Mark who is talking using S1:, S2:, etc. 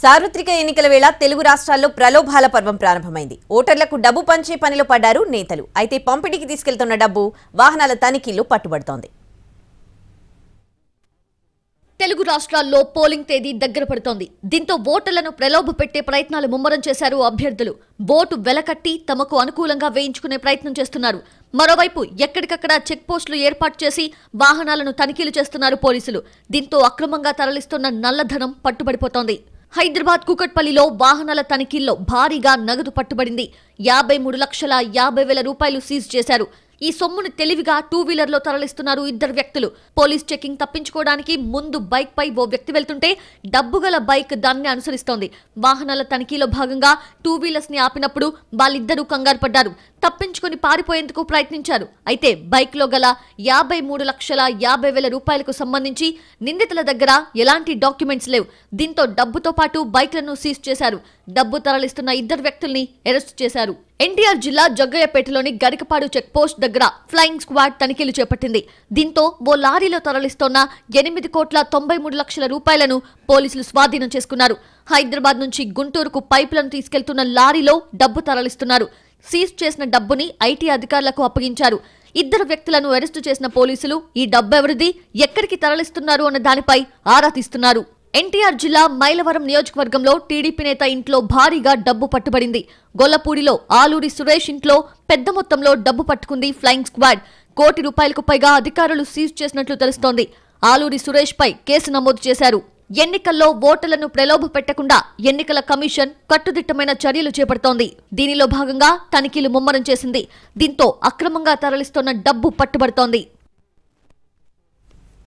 S1: సార్వత్రిక ఎన్నికల వేళ తెలుగు రాష్ట్రాల్లో ప్రలోభాల పర్వం ప్రారంభమైంది. ఓటర్లకు డబ్బు పంచే పనిలో పడ్డారు నేతలు. అయితే పంపిణీకి తీసుకెళ్తున్న డబ్బు వాహనాల తనిఖీల్లో పట్టుబడుతోంది.
S2: తెలుగు రాష్ట్రాల్లో పోలింగ్ తేదీ దగ్గర పడుతోంది. దీంతో ఓటర్లను ప్రలోభ పెట్టే ప్రయత్నాలు ముమ్మరం చేశారు అభ్యర్థులు. బోటు వెలకట్టి తమకు అనుకూలంగా వేయించుకునే ప్రయత్నం చేస్తున్నారు. మరోవైపు ఎక్కడికక్కడ చెక్ పోస్టులు ఏర్పాటు చేసి వాహనాలను తనిఖీలు చేస్తున్నారు పోలీసులు. దీంతో అక్రమంగా తరలిస్తున్న నల్లధనం పట్టుబడిపోతోంది. హైదరాబాద్ కుకట్పల్లిలో వాహనాల తనిఖీల్లో భారీగా నగదు పట్టుబడింది. 53,50,000 రూపాయలు సీజ్ చేశారు. ఈ సొమ్మును తెలివిగా టూ వీలర్లో తరలిస్తున్నారు ఇద్దరు వ్యక్తులు. పోలీస్ చెకింగ్ తప్పించుకోవడానికి ముందు బైక్ పై ఓ వ్యక్తి వెళ్తుంటే డబ్బుగల బైక్ దాన్ని అనుసరిస్తోంది. వాహనాల తనిఖీలో భాగంగా టూ వీలర్స్ ని ఆపినప్పుడు వాళ్ళిద్దరూ కంగారు పడ్డారు. తప్పించుకుని పారిపోయేందుకు ప్రయత్నించారు. అయితే బైక్ లో గల 53,50,000 రూపాయలకు సంబంధించి నిందితుల దగ్గర ఎలాంటి డాక్యుమెంట్స్ లేవు. దీంతో డబ్బుతో పాటు బైక్లను సీజ్ చేశారు. డబ్బు తరలిస్తున్న ఇద్దరు వ్యక్తుల్ని అరెస్ట్ చేశారు. ఎన్టీఆర్ జిల్లా జగ్గయ్యపేటలోని గరికపాడు చెక్ పోస్ట్ దగ్గర ఫ్లయింగ్ స్క్వాడ్ తనిఖీలు చేపట్టింది. దీంతో ఓ లారీలో తరలిస్తోన్న 8,93,00,000 రూపాయలను పోలీసులు స్వాధీనం చేసుకున్నారు. హైదరాబాద్ నుంచి గుంటూరుకు పైపులను తీసుకెళ్తున్న లారీలో డబ్బు తరలిస్తున్నారు. సీజ్ చేసిన డబ్బుని ఐటీ అధికారులకు అప్పగించారు. ఇద్దరు వ్యక్తులను అరెస్టు చేసిన పోలీసులు ఈ డబ్బెవరిది, ఎక్కడికి తరలిస్తున్నారు అన్న దానిపై ఆరా తీస్తున్నారు. ఎన్టీఆర్ జిల్లా మైలవరం నియోజకవర్గంలో టీడీపీ నేత ఇంట్లో భారీగా డబ్బు పట్టుబడింది. గొల్లపూడిలో ఆలూరి సురేష్ ఇంట్లో పెద్ద మొత్తంలో డబ్బు పట్టుకుంది ఫ్లయింగ్ స్క్వాడ్. ₹1,00,00,000 కు పైగా అధికారులు సీజ్ చేసినట్లు తెలుస్తోంది. ఆలూరి సురేష్ పై కేసు నమోదు చేశారు. ఎన్నికల్లో ఓటర్లను ప్రలోభ పెట్టకుండా ఎన్నికల కమిషన్ కట్టుదిట్టమైన చర్యలు చేపడుతోంది. దీనిలో భాగంగా తనిఖీలు ముమ్మరం చేసింది. దీంతో అక్రమంగా తరలిస్తున్న డబ్బు పట్టుబడుతోంది.